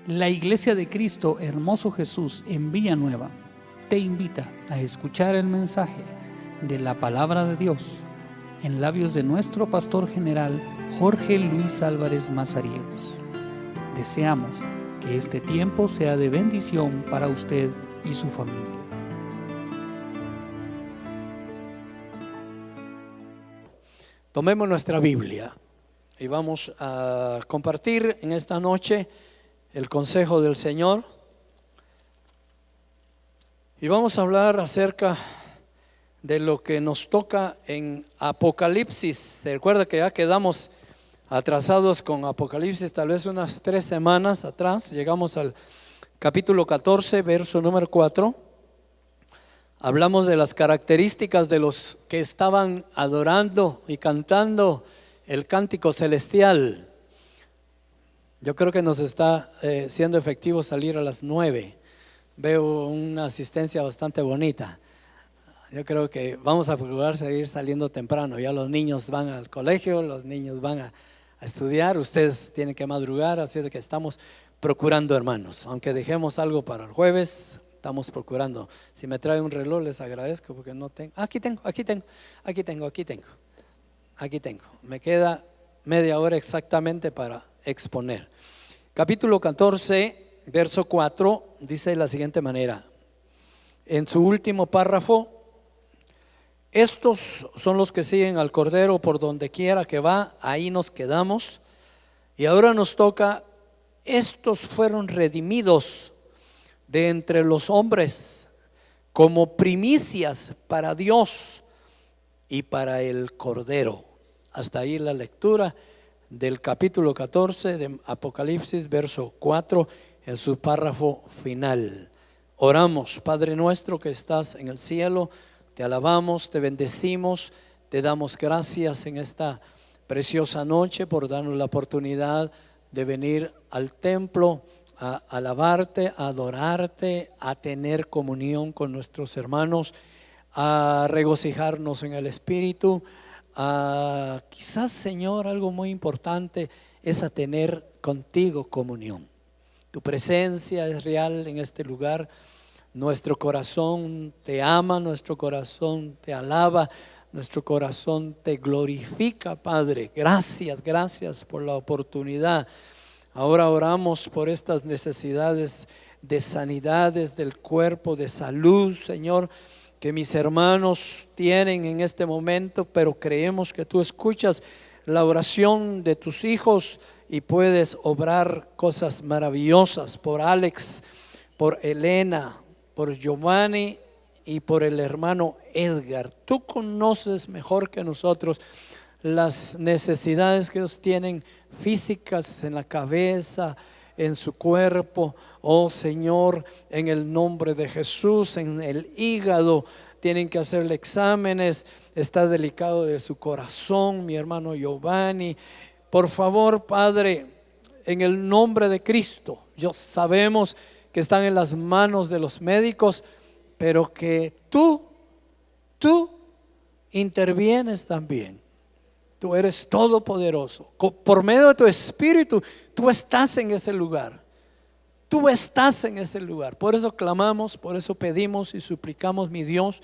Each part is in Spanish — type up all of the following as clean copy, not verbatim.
La Iglesia de Cristo Hermoso Jesús en Villanueva te invita a escuchar el mensaje de la Palabra de Dios en labios de nuestro pastor general Jorge Luis Álvarez Mazariegos. Deseamos que este tiempo sea de bendición para usted y su familia. Tomemos nuestra Biblia y vamos a compartir en esta noche el consejo del Señor. Y vamos a hablar acerca de lo que nos toca en Apocalipsis. Se recuerda que ya quedamos atrasados con Apocalipsis, tal vez unas 3 semanas atrás. Llegamos al capítulo 14, verso número 4. Hablamos de las características de los que estaban adorando y cantando el cántico celestial. Yo creo que nos está siendo efectivo salir a las 9. Veo una asistencia bastante bonita. Yo creo que vamos a procurar seguir saliendo temprano. Ya los niños van al colegio, los niños van a estudiar, ustedes tienen que madrugar, así es que estamos procurando, hermanos. Aunque dejemos algo para el jueves, estamos procurando. Si me trae un reloj les agradezco porque no tengo. Aquí tengo. Me queda media hora exactamente para exponer. Capítulo 14, verso 4 dice de la siguiente manera, en su último párrafo: estos son los que siguen al Cordero por donde quiera que va. Ahí nos quedamos. Y ahora nos toca: estos fueron redimidos de entre los hombres como primicias para Dios y para el Cordero. Hasta ahí la lectura del capítulo 14 de Apocalipsis, verso 4, en su párrafo final. Oramos. Padre nuestro que estás en el cielo, te alabamos, te bendecimos, te damos gracias en esta preciosa noche por darnos la oportunidad de venir al templo a alabarte, a adorarte, a tener comunión con nuestros hermanos, a regocijarnos en el Espíritu. Quizás, Señor, algo muy importante es a tener contigo comunión. Tu presencia es real en este lugar. Nuestro corazón te ama, nuestro corazón te alaba, nuestro corazón te glorifica, Padre. Gracias por la oportunidad. Ahora oramos por estas necesidades de sanidades del cuerpo, de salud, Señor, que mis hermanos tienen en este momento, pero creemos que tú escuchas la oración de tus hijos y puedes obrar cosas maravillosas por Alex, por Elena, por Giovanni y por el hermano Edgar. Tú conoces mejor que nosotros las necesidades que ellos tienen físicas en la cabeza, en su cuerpo. Oh Señor, en el nombre de Jesús, en el hígado tienen que hacerle exámenes, está delicado de su corazón, mi hermano Giovanni. Por favor, Padre, en el nombre de Cristo, yo sabemos que están en las manos de los médicos, pero que tú intervienes también. Tú eres todopoderoso. Por medio de tu Espíritu, tú estás en ese lugar. Tú estás en ese lugar. Por eso clamamos, por eso pedimos y suplicamos, mi Dios,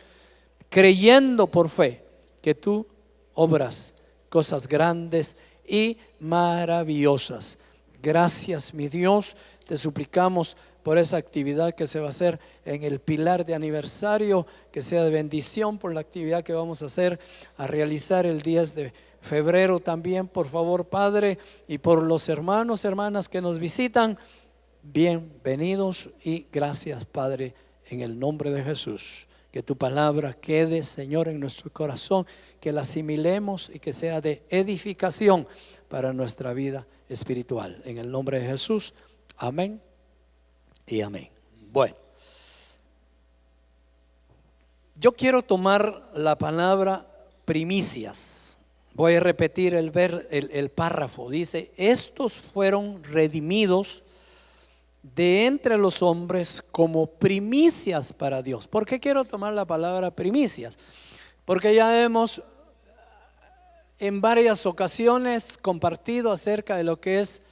creyendo por fe que tú obras cosas grandes y maravillosas. Gracias, mi Dios, te suplicamos por esa actividad que se va a hacer en el pilar de aniversario, que sea de bendición por la actividad que vamos a hacer, a realizar el 10 de febrero también, por favor, Padre, y por los hermanos, hermanas que nos visitan, bienvenidos y gracias, Padre, en el nombre de Jesús. Que tu palabra quede, Señor, en nuestro corazón, que la asimilemos y que sea de edificación para nuestra vida espiritual. En el nombre de Jesús, amén y amén. Bueno, yo quiero tomar la palabra primicias. Voy a repetir el párrafo. Dice: estos fueron redimidos de entre los hombres como primicias para Dios. ¿Por qué quiero tomar la palabra primicias? Porque ya hemos en varias ocasiones compartido acerca de lo que es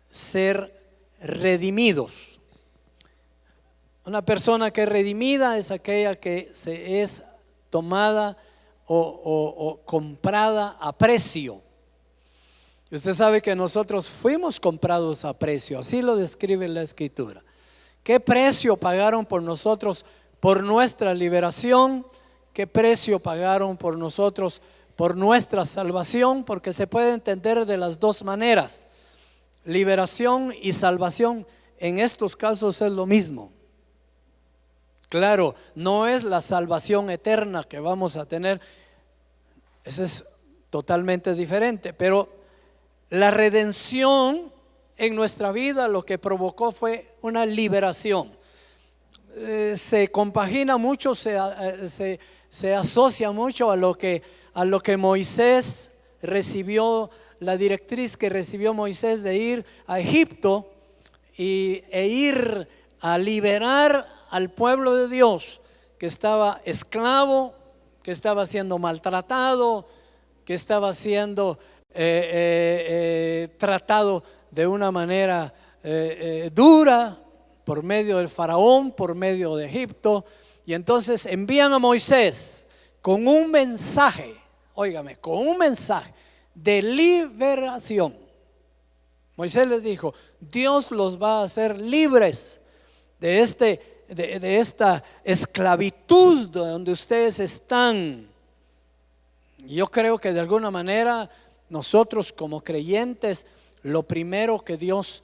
ser redimidos. Una persona que es redimida es aquella que se es tomada o comprada a precio. Y usted sabe que nosotros fuimos comprados a precio, así lo describe la Escritura. ¿Qué precio pagaron por nosotros por nuestra liberación? ¿Qué precio pagaron por nosotros por nuestra salvación? Porque se puede entender de las dos maneras. Liberación y salvación en estos casos es lo mismo. Claro, no es la salvación eterna que vamos a tener, eso es totalmente diferente, pero la redención en nuestra vida lo que provocó fue una liberación. Se compagina mucho, se asocia mucho a lo que Moisés recibió, la directriz que recibió Moisés de ir a Egipto e ir a liberar al pueblo de Dios que estaba esclavo, que estaba siendo maltratado, que estaba siendo tratado de una manera dura por medio del faraón, por medio de Egipto. Y entonces envían a Moisés con un mensaje, óigame, con un mensaje de liberación. Moisés les dijo: Dios los va a hacer libres de esta esclavitud donde ustedes están. Yo creo que de alguna manera nosotros como creyentes, lo primero que Dios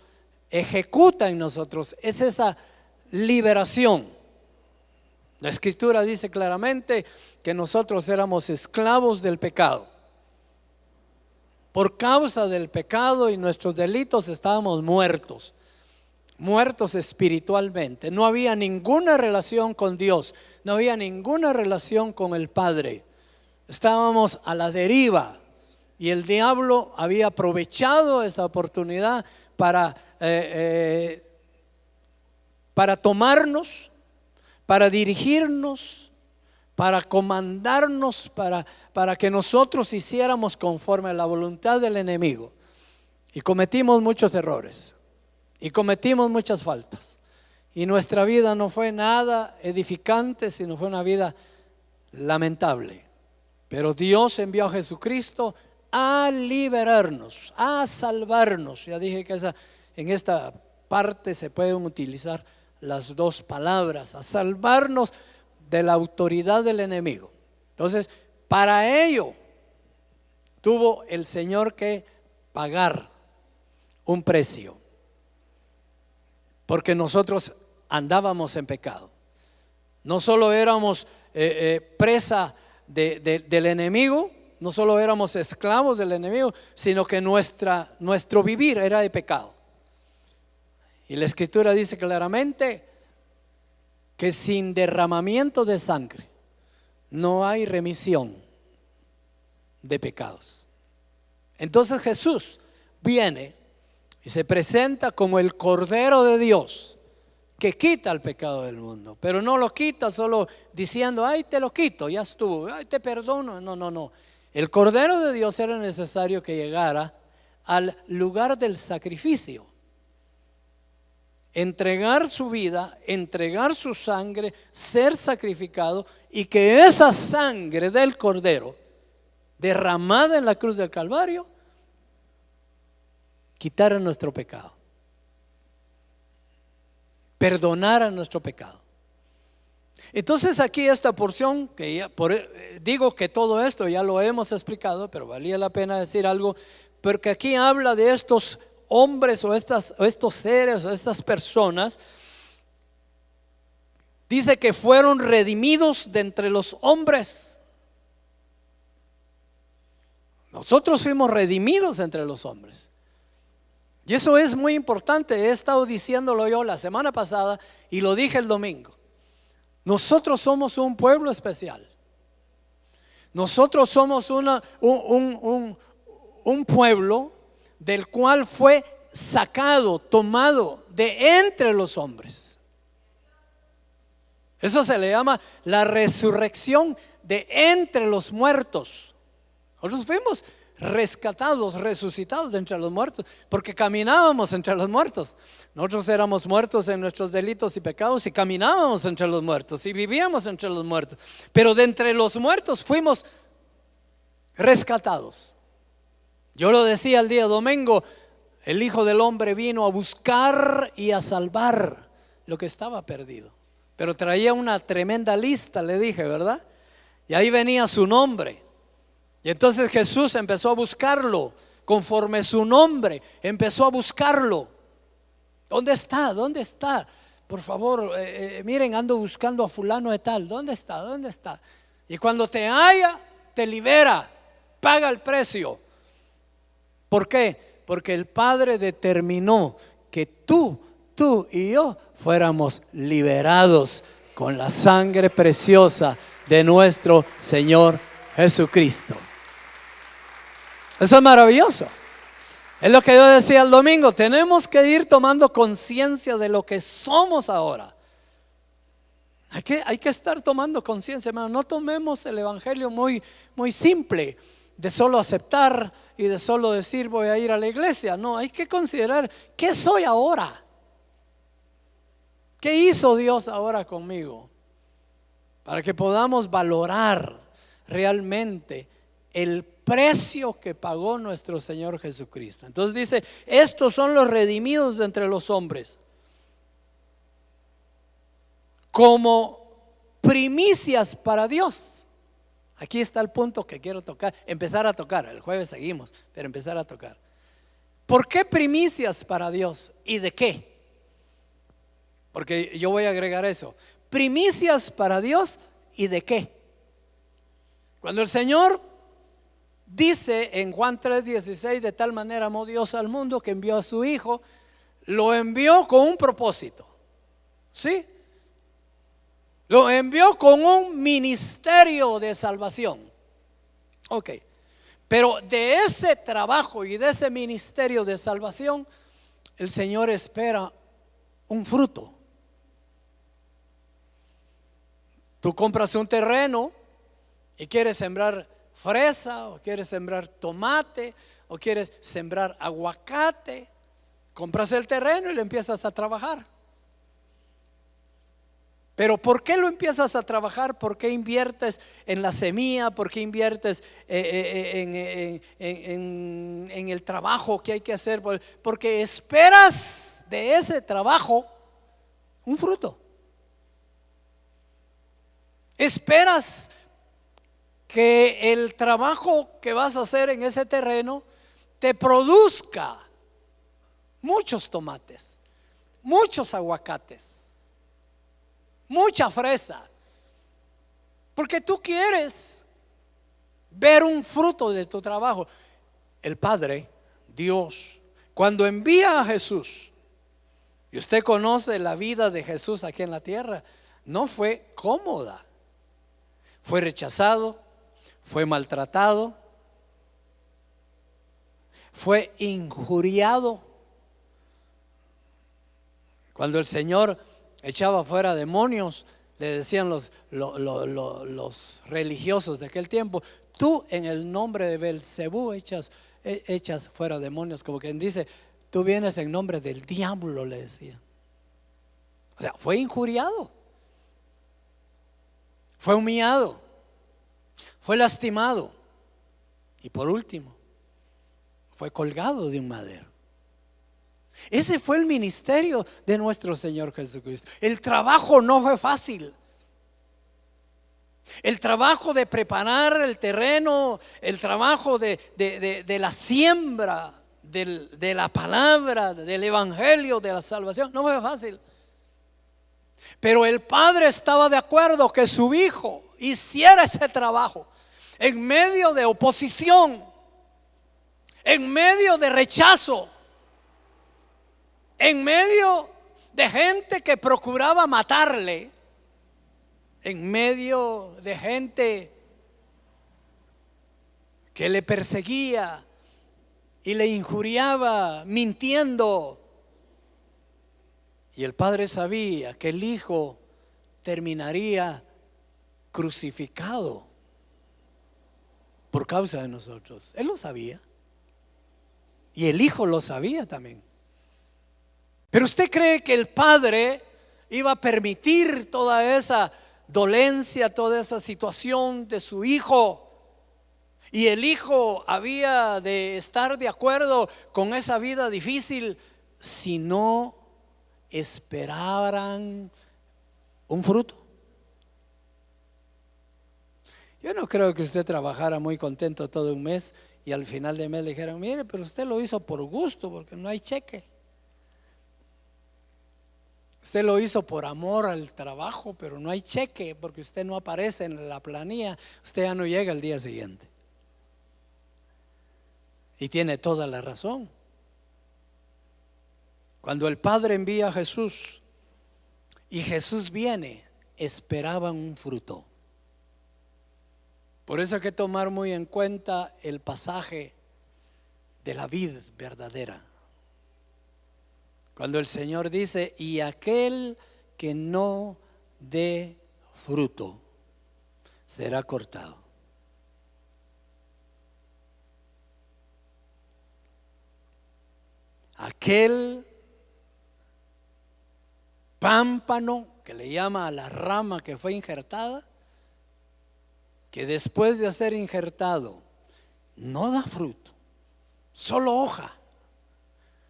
ejecuta en nosotros es esa liberación. La Escritura dice claramente que nosotros éramos esclavos del pecado. Por causa del pecado y nuestros delitos estábamos muertos espiritualmente. No había ninguna relación con Dios, no había ninguna relación con el Padre. Estábamos a la deriva y el diablo había aprovechado esa oportunidad para tomarnos, para dirigirnos, para comandarnos, para que nosotros hiciéramos conforme a la voluntad del enemigo. Y cometimos muchos errores y cometimos muchas faltas, y nuestra vida no fue nada edificante, sino fue una vida lamentable. Pero Dios envió a Jesucristo a liberarnos, a salvarnos. Ya dije que en esta parte se pueden utilizar las dos palabras: a salvarnos de la autoridad del enemigo. Entonces, para ello tuvo el Señor que pagar un precio, porque nosotros andábamos en pecado. No solo éramos presa del enemigo, no solo éramos esclavos del enemigo, sino que nuestro vivir era de pecado. Y la Escritura dice claramente que sin derramamiento de sangre no hay remisión de pecados. Entonces Jesús viene y se presenta como el Cordero de Dios que quita el pecado del mundo, pero no lo quita solo diciendo: ay, te lo quito, ya estuvo, ay, te perdono. No. El Cordero de Dios era necesario que llegara al lugar del sacrificio, entregar su vida, entregar su sangre, ser sacrificado, y que esa sangre del Cordero derramada en la cruz del Calvario quitara nuestro pecado, perdonara nuestro pecado. Entonces aquí esta porción, que ya digo que todo esto ya lo hemos explicado, pero valía la pena decir algo, porque aquí habla de estos hombres o estos seres o estas personas. Dice que fueron redimidos de entre los hombres. Nosotros fuimos redimidos entre los hombres. Y eso es muy importante. He estado diciéndolo yo la semana pasada y lo dije el domingo. Nosotros somos un pueblo especial. Nosotros somos un pueblo del cual fue sacado, tomado de entre los hombres. Eso se le llama la resurrección de entre los muertos. Nosotros fuimos rescatados, resucitados de entre los muertos, porque caminábamos entre los muertos. Nosotros éramos muertos en nuestros delitos y pecados y caminábamos entre los muertos y vivíamos entre los muertos, pero de entre los muertos fuimos rescatados. Yo lo decía el día domingo, el Hijo del Hombre vino a buscar y a salvar lo que estaba perdido, pero traía una tremenda lista, le dije, ¿verdad? Y ahí venía su nombre. Y entonces Jesús empezó a buscarlo conforme su nombre, empezó a buscarlo. ¿Dónde está? ¿Dónde está? Por favor, miren, ando buscando a fulano de tal. ¿Dónde está? ¿Dónde está? Y cuando te haya, te libera, paga el precio. ¿Por qué? Porque el Padre determinó que tú y yo fuéramos liberados con la sangre preciosa de nuestro Señor Jesucristo. Eso es maravilloso. Es lo que yo decía el domingo. Tenemos que ir tomando conciencia de lo que somos ahora. Hay que estar tomando conciencia, hermano. No tomemos el evangelio muy simple, de solo aceptar y de solo decir voy a ir a la iglesia. No, hay que considerar qué soy ahora. ¿Qué hizo Dios ahora conmigo? Para que podamos valorar realmente el precio que pagó nuestro Señor Jesucristo. Entonces dice, estos son los redimidos de entre los hombres, como primicias para Dios. Aquí está el punto que quiero tocar, empezar a tocar. El jueves seguimos, pero empezar a tocar. ¿Por qué primicias para Dios? ¿Y de qué? Porque yo voy a agregar eso. Primicias para Dios, ¿y de qué? Cuando el Señor dice en Juan 3:16, de tal manera amó Dios al mundo que envió a su Hijo, lo envió con un propósito. ¿Sí? Lo envió con un ministerio de salvación. Ok. Pero de ese trabajo y de ese ministerio de salvación, el Señor espera un fruto. Tú compras un terreno y quieres sembrar fresa, o quieres sembrar tomate, o quieres sembrar aguacate. Compras el terreno y le empiezas a trabajar. Pero ¿por qué lo empiezas a trabajar? ¿Por qué inviertes en la semilla? ¿Por qué inviertes en el trabajo que hay que hacer? Porque esperas de ese trabajo un fruto. Esperas que el trabajo que vas a hacer en ese terreno te produzca muchos tomates, muchos aguacates, mucha fresa, porque tú quieres ver un fruto de tu trabajo. El Padre, Dios, cuando envía a Jesús, y usted conoce la vida de Jesús aquí en la tierra, no fue cómoda. Fue rechazado, fue maltratado, fue injuriado. Cuando el Señor echaba fuera demonios, le decían los religiosos de aquel tiempo, tú en el nombre de Belcebú echas fuera demonios, como quien dice, tú vienes en nombre del diablo, le decían. O sea, fue injuriado, fue humillado, fue lastimado y por último fue colgado de un madero. Ese fue el ministerio de nuestro Señor Jesucristo. El trabajo no fue fácil. El trabajo de preparar el terreno, el trabajo de la siembra de la palabra, del evangelio, de la salvación, no fue fácil. Pero el Padre estaba de acuerdo que su Hijo hiciera ese trabajo en medio de oposición, en medio de rechazo, en medio de gente que procuraba matarle, en medio de gente que le perseguía y le injuriaba mintiendo. Y el Padre sabía que el Hijo terminaría crucificado. por causa de nosotros. Él lo sabía. Y el Hijo lo sabía también. Pero usted cree que el Padre iba a permitir toda esa dolencia, toda esa situación de su Hijo, y el Hijo había de estar de acuerdo con esa vida difícil si no esperaran un fruto? Yo no creo que usted trabajara muy contento todo un mes y al final de mes le dijeran: mire, pero usted lo hizo por gusto porque no hay cheque. Usted lo hizo por amor al trabajo, pero no hay cheque porque usted no aparece en la planilla. Usted ya no llega el día siguiente. Y tiene toda la razón. Cuando el Padre envía a Jesús y Jesús viene, esperaban un fruto. Por eso hay que tomar muy en cuenta el pasaje de la vid verdadera. Cuando el Señor dice: y aquel que no dé fruto será cortado. Aquel pámpano que le llama a la rama que fue injertada, que después de ser injertado no da fruto, solo hoja.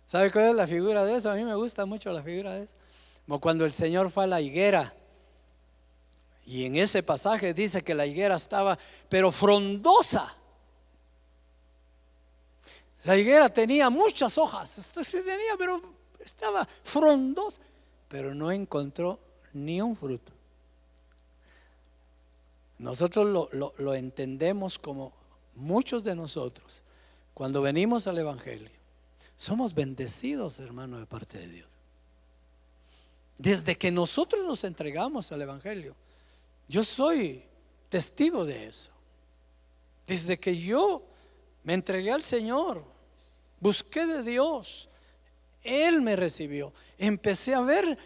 ¿Sabe cuál es la figura de eso? A mí me gusta mucho la figura de eso. Como cuando el Señor fue a la higuera, y en ese pasaje dice que la higuera estaba pero frondosa. La higuera tenía muchas hojas, esto sí tenía, pero estaba frondosa, pero no encontró ni un fruto. Nosotros lo entendemos como muchos de nosotros, cuando venimos al Evangelio, somos bendecidos, hermano, de parte de Dios. Desde que nosotros nos entregamos al Evangelio, yo soy testigo de eso. Desde que yo me entregué al Señor, busqué de Dios, Él me recibió. Empecé a ver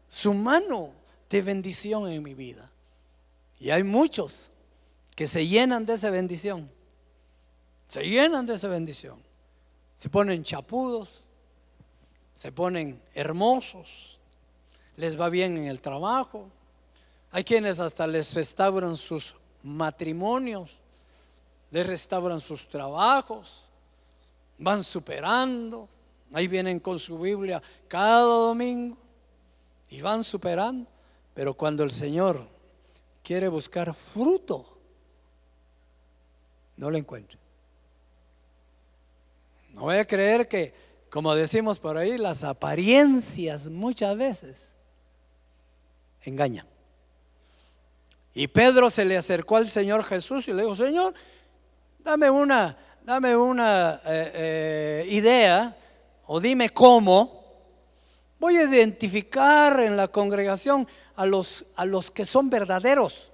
su mano de bendición en mi vida. Y hay muchos que se llenan de esa bendición. Se llenan de esa bendición. Se ponen chapudos, se ponen hermosos, les va bien en el trabajo. Hay quienes hasta les restauran sus matrimonios, les restauran sus trabajos, van superando. Ahí vienen con su Biblia cada domingo y van superando. Pero cuando el Señor quiere buscar fruto, no lo encuentra. No voy a creer que, como decimos por ahí, las apariencias muchas veces engañan. Y Pedro se le acercó al Señor Jesús y le dijo: Señor, dame una idea, o dime cómo voy a identificar en la congregación a los que son verdaderos.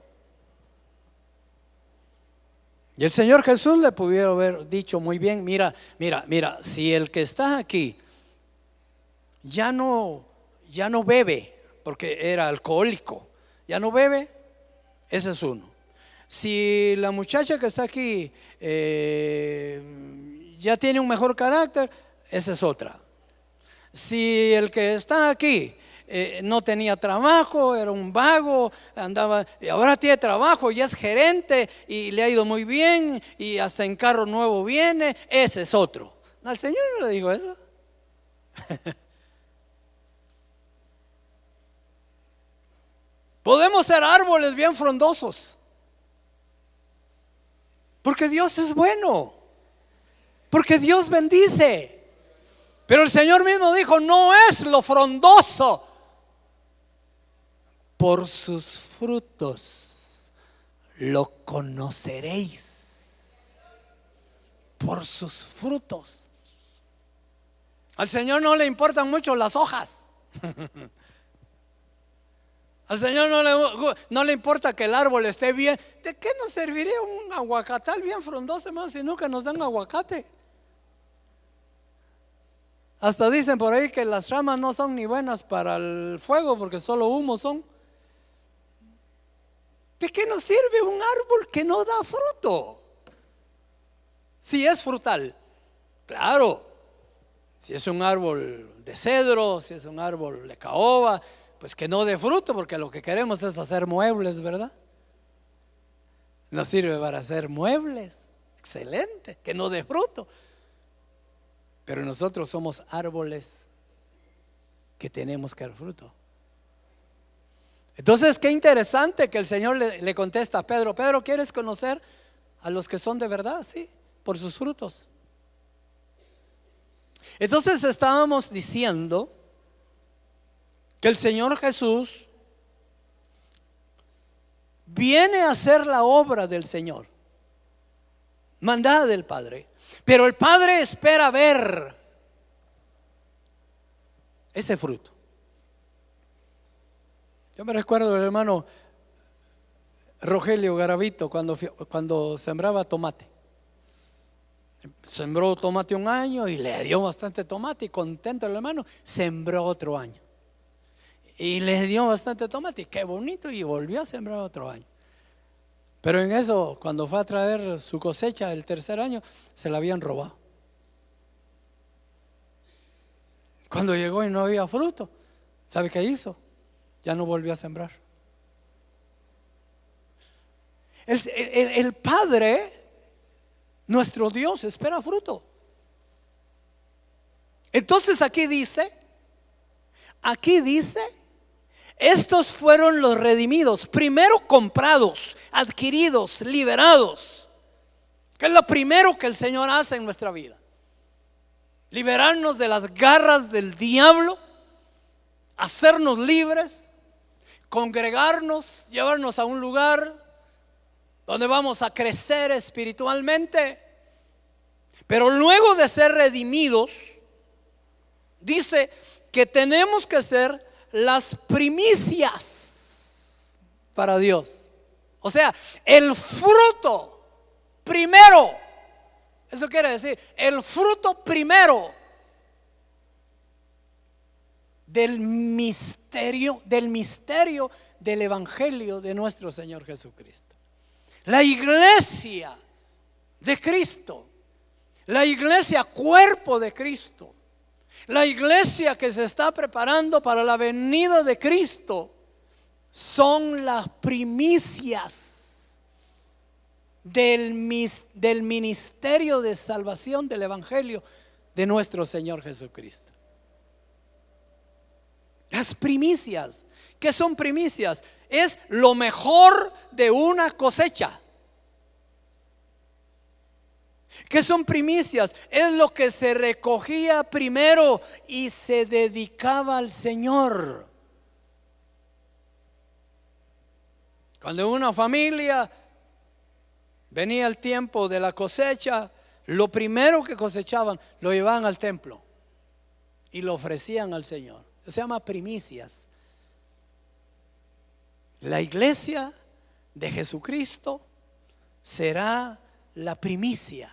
Y el Señor Jesús le pudiera haber dicho muy bien: mira, si el que está aquí ya no bebe, porque era alcohólico, ya no bebe, ese es uno. Si la muchacha que está aquí ya tiene un mejor carácter, esa es otra. Si el que está aquí no tenía trabajo, era un vago, andaba, y ahora tiene trabajo, ya es gerente y le ha ido muy bien y hasta en carro nuevo viene, ese es otro. Al Señor no le digo eso. Podemos ser árboles bien frondosos, porque Dios es bueno, porque Dios bendice. Pero el Señor mismo dijo: no es lo frondoso, por sus frutos lo conoceréis. Por sus frutos. Al Señor no le importan mucho las hojas. Al Señor no le importa que el árbol esté bien. ¿De qué nos serviría un aguacatal bien frondoso, hermano, si nunca nos dan aguacate? Hasta dicen por ahí que las ramas no son ni buenas para el fuego porque solo humo son. ¿De qué nos sirve un árbol que no da fruto? Si es frutal, claro. Si es un árbol de cedro, si es un árbol de caoba, pues que no dé fruto, porque lo que queremos es hacer muebles, ¿verdad? Nos sirve para hacer muebles, excelente, que no dé fruto. Pero nosotros somos árboles que tenemos que dar fruto. Entonces, qué interesante que el Señor le contesta a Pedro: Pedro, ¿quieres conocer a los que son de verdad? Sí, por sus frutos. Entonces estábamos diciendo que el Señor Jesús viene a hacer la obra del Señor, mandada del Padre, pero el Padre espera ver ese fruto. Yo me recuerdo del hermano Rogelio Garavito cuando sembraba tomate. Sembró tomate un año y le dio bastante tomate, y contento el hermano, sembró otro año y le dio bastante tomate, y qué bonito, y volvió a sembrar otro año. Pero en eso, cuando fue a traer su cosecha el tercer año, se la habían robado. Cuando llegó y no había fruto, ¿sabe qué hizo? Ya no volvió a sembrar. El Padre, nuestro Dios, espera fruto. Entonces aquí dice, estos fueron los redimidos, primero comprados, adquiridos, liberados, que es lo primero que el Señor hace en nuestra vida: liberarnos de las garras del diablo, hacernos libres, congregarnos, llevarnos a un lugar donde vamos a crecer espiritualmente. Pero luego de ser redimidos, dice que tenemos que ser las primicias para Dios. O sea, el fruto primero. Eso quiere decir, el fruto primero del misterio del evangelio de nuestro Señor Jesucristo. La iglesia de Cristo, la iglesia cuerpo de Cristo, la iglesia que se está preparando para la venida de Cristo, son las primicias del ministerio de salvación del evangelio de nuestro Señor Jesucristo. Las primicias. ¿Qué son primicias? Es lo mejor de una cosecha. ¿Qué son primicias? Es lo que se recogía primero y se dedicaba al Señor. Cuando en una familia venía el tiempo de la cosecha, lo primero que cosechaban lo llevaban al templo y lo ofrecían al Señor. Se llama primicias. La iglesia de Jesucristo será la primicia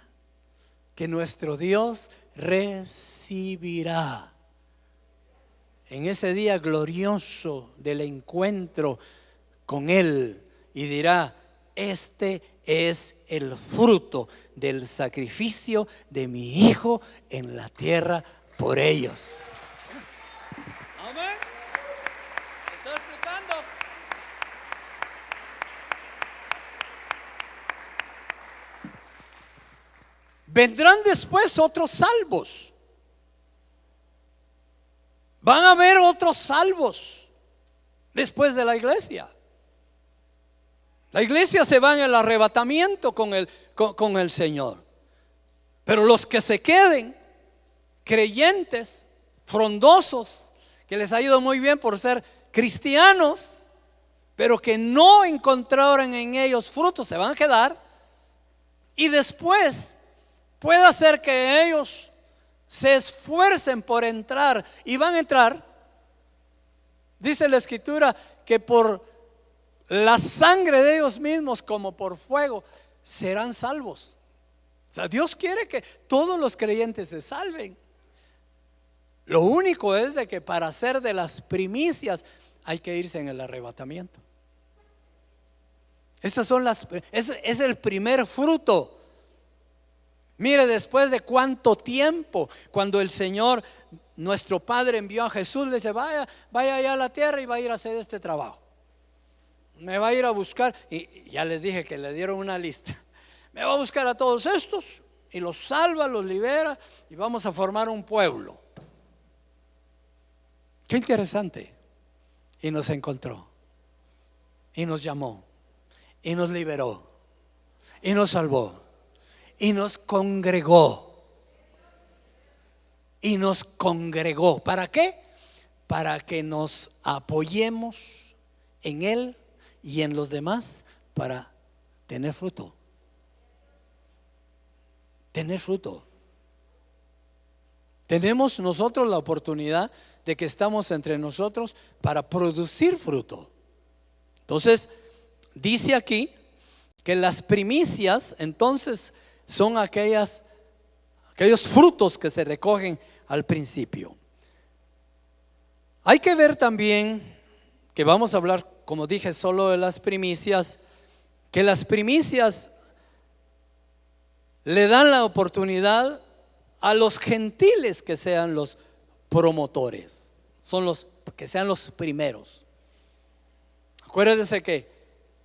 que nuestro Dios recibirá en ese día glorioso del encuentro con Él, y dirá: este es el fruto del sacrificio de mi Hijo en la tierra por ellos. Amén. ¿Estoy explicando? Vendrán después otros salvos. Van a haber otros salvos después de la iglesia. La iglesia se va en el arrebatamiento con el Señor. Pero los que se queden, creyentes, frondosos, que les ha ido muy bien por ser cristianos, pero que no encontraron en ellos frutos, se van a quedar. Y después puede ser que ellos se esfuercen por entrar, y van a entrar. Dice la Escritura que por la sangre de ellos mismos, como por fuego, serán salvos. O sea, Dios quiere que todos los creyentes se salven. Lo único es de que para ser de primicias hay que irse en el arrebatamiento. Es el primer fruto. Mire, después de cuánto tiempo, cuando el Señor, nuestro Padre, envió a Jesús, le dice: vaya allá a la tierra y va a ir a hacer este trabajo. Me va a ir a buscar, y ya les dije que le dieron una lista. Me va a buscar a todos estos y los salva, los libera, y vamos a formar un pueblo. Qué interesante. Y nos encontró, y nos llamó, y nos liberó, y nos salvó, y nos congregó. Y nos congregó. ¿Para qué? Para que nos apoyemos en Él y en los demás, para tener fruto. Tener fruto. Tenemos nosotros la oportunidad de que estamos entre nosotros para producir fruto. Entonces, dice aquí que las primicias entonces son aquellos frutos que se recogen al principio. Hay que ver también que vamos a hablar, como dije, solo de las primicias, que las primicias le dan la oportunidad a los gentiles que sean los promotores, que sean los primeros. Acuérdense que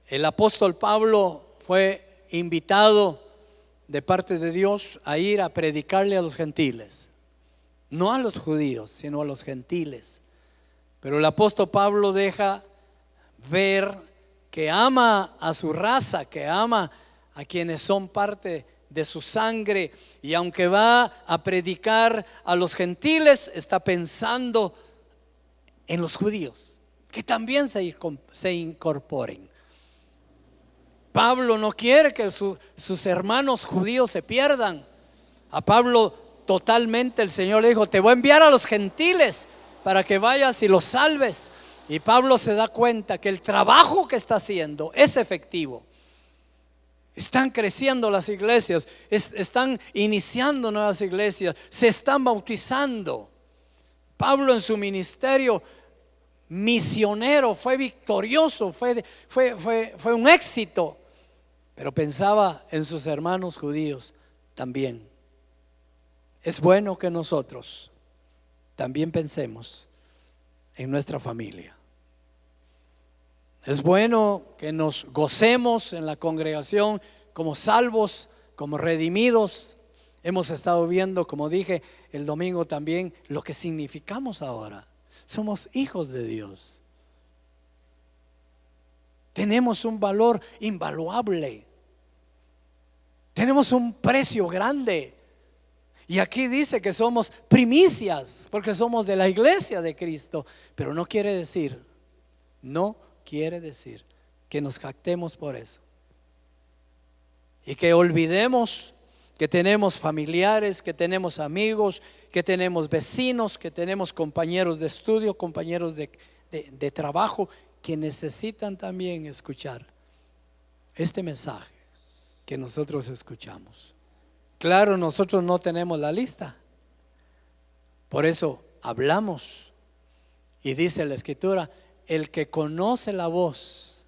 el apóstol Pablo fue invitado de parte de Dios a ir a predicarle a los gentiles, no a los judíos, sino a los gentiles. Pero el apóstol Pablo deja ver que ama a su raza, que ama a quienes son parte de su sangre, y aunque va a predicar a los gentiles, está pensando en los judíos, que también se incorporen. Pablo no quiere que sus hermanos judíos se pierdan. A Pablo totalmente el Señor le dijo: te voy a enviar a los gentiles para que vayas y los salves. Y Pablo se da cuenta que el trabajo que está haciendo es efectivo. Están creciendo las iglesias, están iniciando nuevas iglesias, se están bautizando. Pablo en su ministerio misionero fue victorioso, fue un éxito, pero pensaba en sus hermanos judíos también. Es bueno que nosotros también pensemos en nuestra familia. Es bueno que nos gocemos en la congregación como salvos, como redimidos. Hemos estado viendo, como dije el domingo también, lo que significamos ahora. Somos hijos de Dios. Tenemos un valor invaluable. Tenemos un precio grande. Y aquí dice que somos primicias, porque somos de la iglesia de Cristo. Pero no quiere decir que nos jactemos por eso y que olvidemos que tenemos familiares, que tenemos amigos, que tenemos vecinos, que tenemos compañeros de estudio, compañeros de trabajo, que necesitan también escuchar este mensaje que nosotros escuchamos. Claro, nosotros no tenemos la lista, por eso hablamos. Y dice la Escritura: el que conoce la voz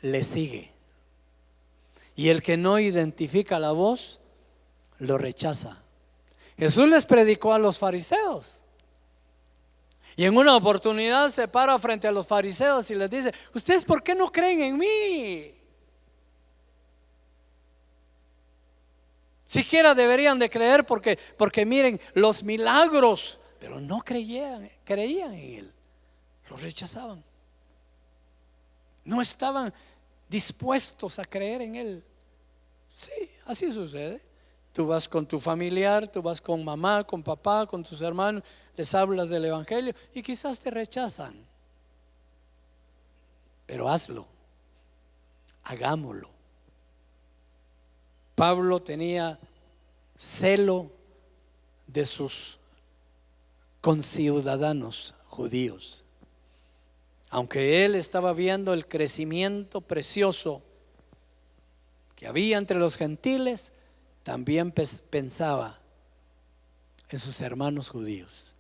le sigue, y el que no identifica la voz lo rechaza. Jesús les predicó a los fariseos, y en una oportunidad se para frente a los fariseos y les dice: ¿ustedes por qué no creen en mí? Siquiera deberían de creer porque miren los milagros, pero no creían en Él. Los rechazaban. No estaban dispuestos a creer en Él. Sí, así sucede. Tú vas con tu familiar, tú vas con mamá, con papá, con tus hermanos, les hablas del evangelio y quizás te rechazan. Pero hazlo, hagámoslo. Pablo tenía celo de sus conciudadanos judíos. Aunque él estaba viendo el crecimiento precioso que había entre los gentiles, también pensaba en sus hermanos judíos.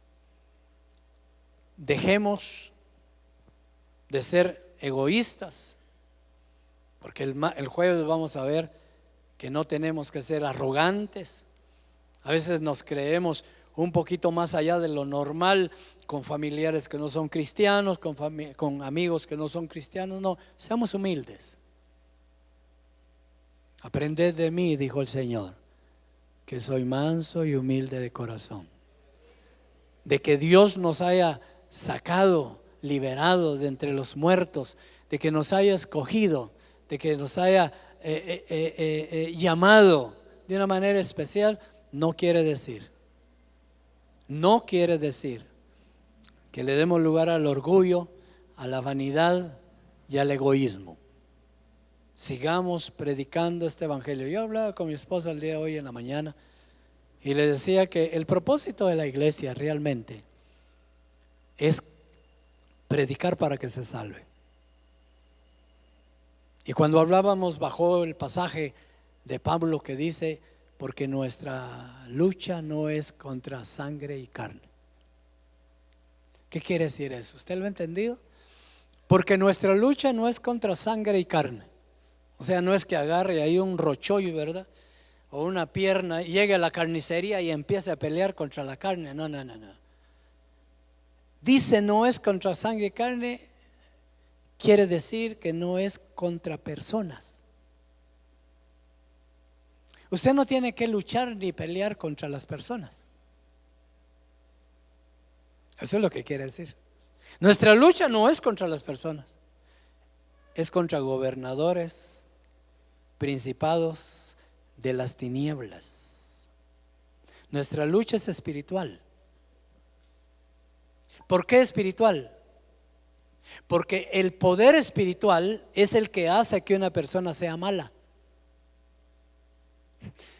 Dejemos de ser egoístas, porque el jueves vamos a ver que no tenemos que ser arrogantes. A veces nos creemos un poquito más allá de lo normal con familiares que no son cristianos, con amigos que no son cristianos. No, seamos humildes. Aprended de mí, dijo el Señor, que soy manso y humilde de corazón. De que Dios nos haya sacado, liberado de entre los muertos, de que nos haya escogido, de que nos haya llamado de una manera especial, no quiere decir que le demos lugar al orgullo, a la vanidad y al egoísmo. Sigamos predicando este evangelio. Yo hablaba con mi esposa el día de hoy en la mañana y le decía que el propósito de la iglesia realmente es predicar para que se salve. Y cuando hablábamos bajo el pasaje de Pablo que dice: porque nuestra lucha no es contra sangre y carne. ¿Qué quiere decir eso? ¿Usted lo ha entendido? Porque nuestra lucha no es contra sangre y carne. O sea, no es que agarre ahí un rochollo, ¿verdad? O una pierna, llegue a la carnicería y empiece a pelear contra la carne. No. Dice no es contra sangre y carne, quiere decir que no es contra personas. Usted no tiene que luchar ni pelear contra las personas. Eso es lo que quiere decir. Nuestra lucha no es contra las personas, es contra gobernadores, principados de las tinieblas. Nuestra lucha es espiritual. ¿Por qué espiritual? Porque el poder espiritual es el que hace que una persona sea mala.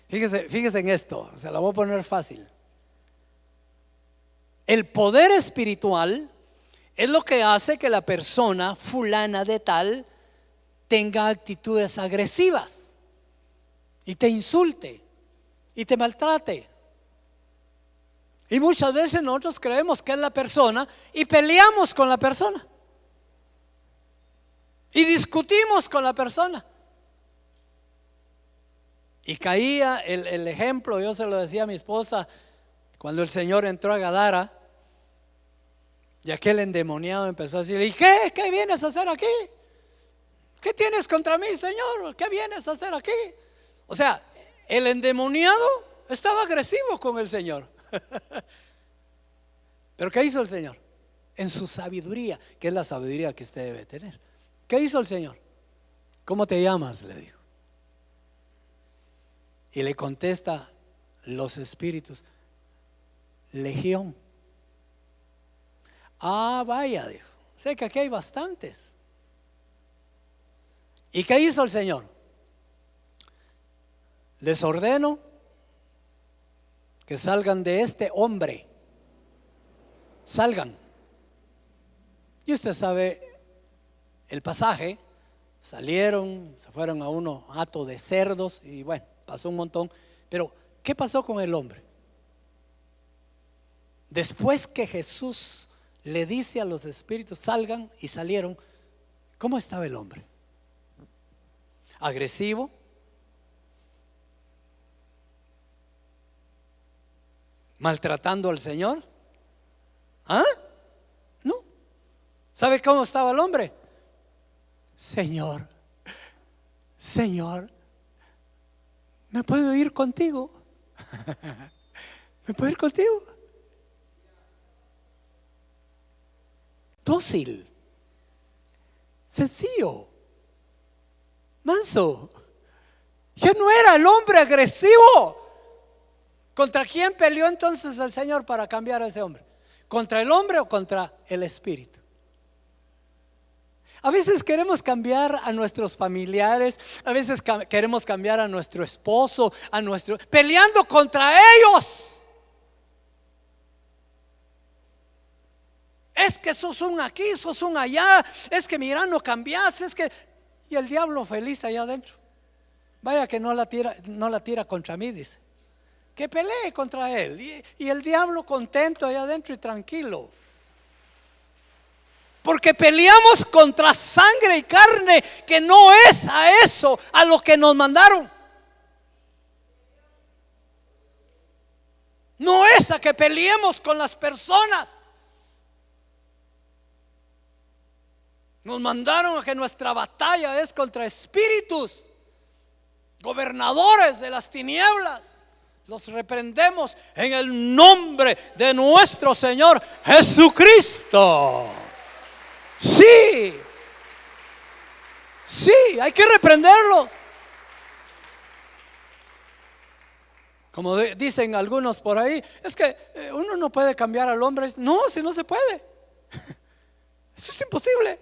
Fíjese en esto, se la voy a poner fácil. El poder espiritual es lo que hace que la persona fulana de tal tenga actitudes agresivas y te insulte y te maltrate. Y muchas veces nosotros creemos que es la persona y peleamos con la persona y discutimos con la persona. Y caía el ejemplo, yo se lo decía a mi esposa, cuando el Señor entró a Gadara y aquel endemoniado empezó a decirle: ¿y qué? ¿Qué vienes a hacer aquí? ¿Qué tienes contra mí, Señor? ¿Qué vienes a hacer aquí? O sea, el endemoniado estaba agresivo con el Señor. Pero ¿qué hizo el Señor? En su sabiduría, que es la sabiduría que usted debe tener. ¿Qué hizo el Señor? ¿Cómo te llamas?, le dijo. Y le contesta los espíritus: Legión. Ah, vaya, dijo, sé que aquí hay bastantes. ¿Y qué hizo el Señor? Les ordeno que salgan de este hombre. Salgan. Y usted sabe el pasaje. Salieron, se fueron a uno hato de cerdos y bueno, pasó un montón. Pero ¿qué pasó con el hombre? Después que Jesús le dice a los espíritus: salgan, y salieron, ¿cómo estaba el hombre? ¿Agresivo? ¿Maltratando al Señor? ¿Ah? No. ¿Sabe cómo estaba el hombre? Señor, ¿me puedo ir contigo? ¿Me puedo ir contigo? Dócil, sencillo, manso. Ya no era el hombre agresivo. ¿Contra quién peleó entonces el Señor para cambiar a ese hombre? ¿Contra el hombre o contra el espíritu? A veces queremos cambiar a nuestros familiares, a veces queremos cambiar a nuestro esposo, peleando contra ellos. Es que sos un aquí, sos un allá, es que mira, no cambias, es que... Y el diablo feliz allá adentro. Vaya que no la tira contra mí, dice. Que pelee contra él. Y el diablo contento allá adentro y tranquilo. Porque peleamos contra sangre y carne, que no es a eso a lo que nos mandaron. no es a que peleemos con las personas. Nos mandaron a que nuestra batalla es contra espíritus, gobernadores de las tinieblas. Los reprendemos en el nombre de nuestro Señor Jesucristo. Sí, hay que reprenderlos. Como dicen algunos por ahí, es que uno no puede cambiar al hombre. No, si no se puede. Eso es imposible.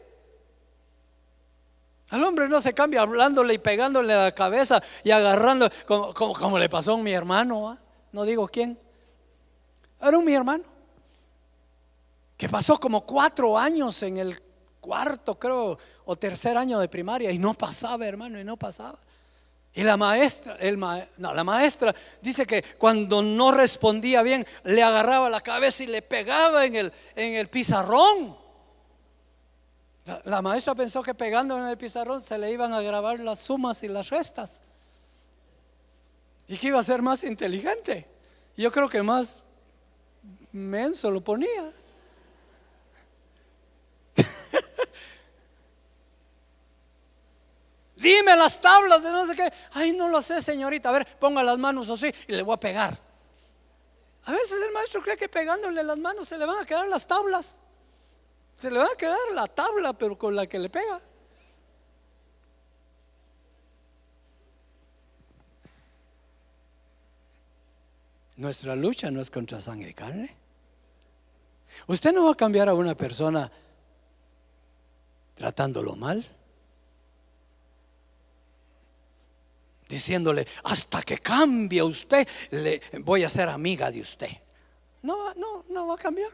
Al hombre no se cambia hablándole y pegándole a la cabeza y agarrando, como le pasó a mi hermano, no digo quién. Era mi hermano que pasó como 4 años en el cuarto, creo, o tercer año de primaria, y no pasaba, hermano, y no pasaba. Y la maestra, la maestra dice que cuando no respondía bien, le agarraba la cabeza y le pegaba en el pizarrón. La maestra pensó que pegando en el pizarrón se le iban a grabar las sumas y las restas, y que iba a ser más inteligente. Yo creo que más menso lo ponía. Dime las tablas de no sé qué. Ay, no lo sé, señorita. A ver, ponga las manos así y le voy a pegar. A veces el maestro cree que pegándole las manos se le van a quedar las tablas. Se le va a quedar la tabla, pero con la que le pega. Nuestra lucha no es contra sangre y carne. Usted no va a cambiar a una persona tratándolo mal, diciéndole hasta que cambie usted, le voy a ser amiga de usted. No va a cambiar.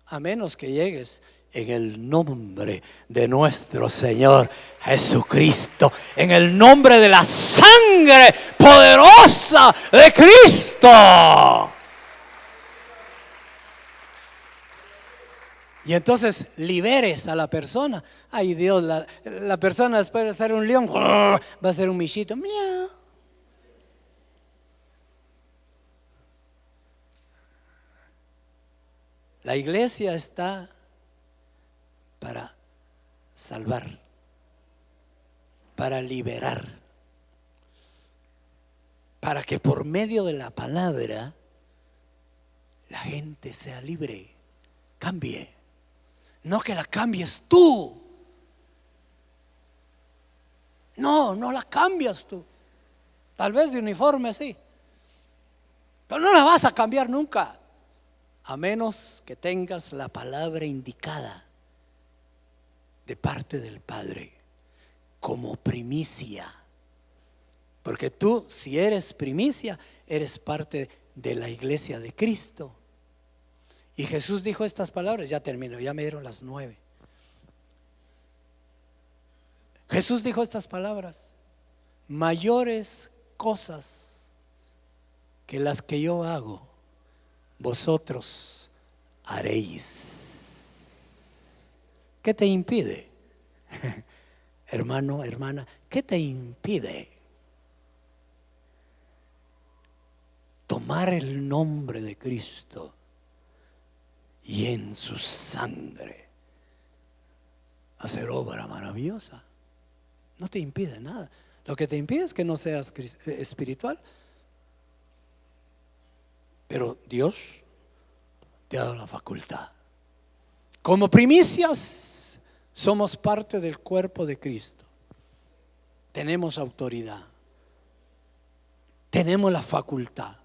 A menos que llegues en el nombre de nuestro Señor Jesucristo, en el nombre de la sangre poderosa de Cristo. Y entonces liberes a la persona. Ay Dios, la persona después de ser un león va a ser un michito. Miau. La iglesia está para salvar, para liberar, para que por medio de la palabra la gente sea libre, cambie. No que la cambies tú. No la cambias tú. Tal vez de uniforme sí, pero no la vas a cambiar nunca, a menos que tengas la palabra indicada de parte del Padre como primicia. Porque tú, si eres primicia, eres parte de la iglesia de Cristo. Y Jesús dijo estas palabras, ya termino, ya me dieron las 9. Jesús dijo estas palabras: mayores cosas que las que yo hago, vosotros haréis. ¿Qué te impide? Hermano, hermana, ¿qué te impide tomar el nombre de Cristo y en su sangre hacer obra maravillosa? No te impide nada. Lo que te impide es que no seas espiritual. Pero Dios te ha dado la facultad. Como primicias somos parte del cuerpo de Cristo. Tenemos autoridad. Tenemos la facultad.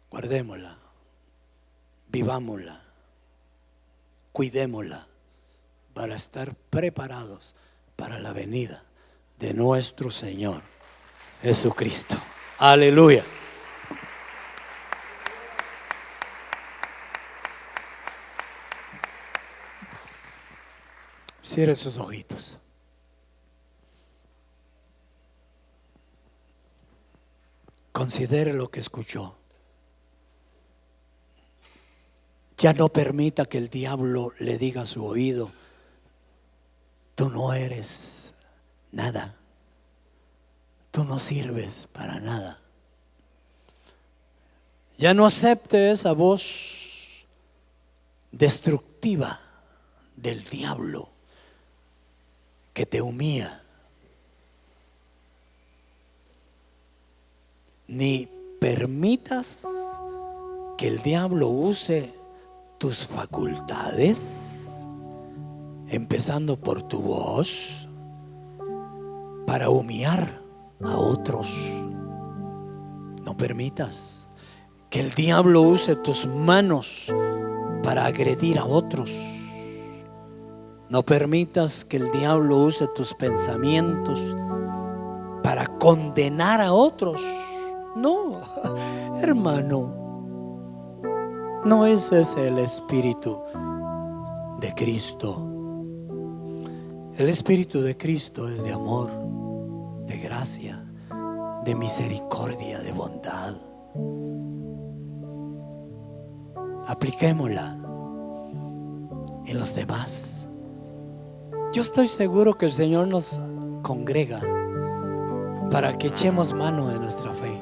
Guardémosla, vivámosla, cuidémosla para estar preparados para la venida de nuestro Señor Jesucristo. Aleluya. Cierre sus ojitos. Considere lo que escuchó. Ya no permita que el diablo le diga a su oído: tú no eres nada, tú no sirves para nada. Ya no acepte esa voz destructiva del diablo que te humilla. Ni permitas que el diablo use tus facultades, empezando por tu voz, para humillar a otros. No permitas que el diablo use tus manos para agredir a otros. No permitas que el diablo use tus pensamientos para condenar a otros. No, hermano, no es ese el espíritu de Cristo. El espíritu de Cristo es de amor, de gracia, de misericordia, de bondad. Apliquémosla en los demás. Yo estoy seguro que el Señor nos congrega para que echemos mano de nuestra fe.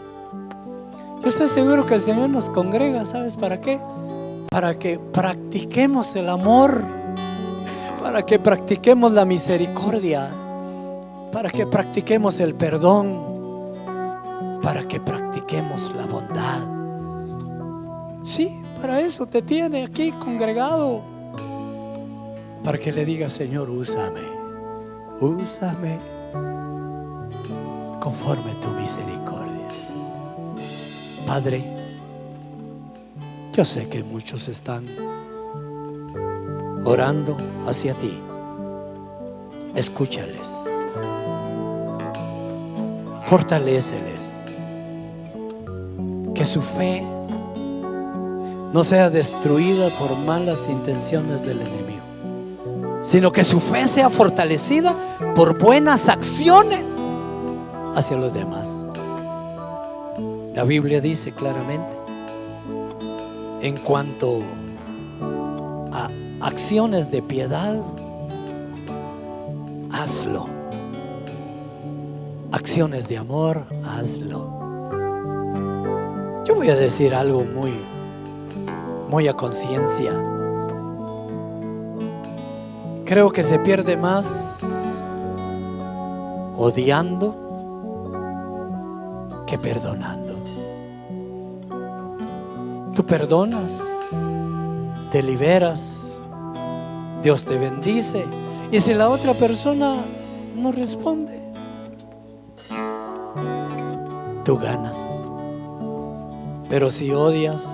Yo estoy seguro que el Señor nos congrega, ¿sabes para qué? Para que practiquemos el amor, para que practiquemos la misericordia, para que practiquemos el perdón, para que practiquemos la bondad. Sí, para eso te tiene aquí congregado, para que le digas: Señor, úsame conforme tu misericordia. Padre, yo sé que muchos están orando hacia ti. Escúchales, fortaléceles, que su fe no sea destruida por malas intenciones del enemigo, sino que su fe sea fortalecida por buenas acciones hacia los demás. La Biblia dice claramente, en cuanto a acciones de piedad, hazlo. Acciones de amor, hazlo. Yo voy a decir algo muy a conciencia. Creo que se pierde más odiando que perdonando. Tú perdonas, te liberas, Dios te bendice. Y si la otra persona no responde, tú ganas. Pero si odias,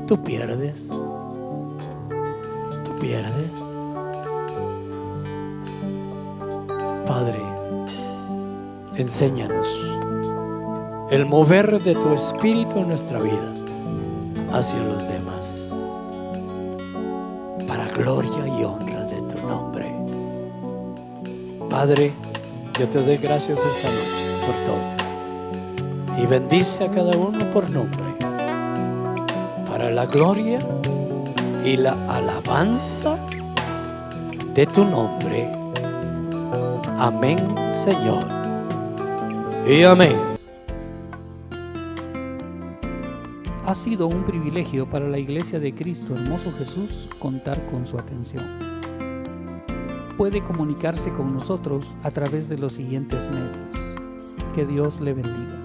tú pierdes. Tú pierdes. Padre, enséñanos el mover de tu espíritu en nuestra vida hacia los demás, para gloria y honra de tu nombre. Padre, yo te doy gracias esta noche por todo, y bendice a cada uno por nombre, para la gloria y la alabanza de tu nombre. Amén, Señor, y amén. Ha sido un privilegio para la Iglesia de Cristo Hermoso Jesús contar con su atención. Puede comunicarse con nosotros a través de los siguientes medios. Que Dios le bendiga.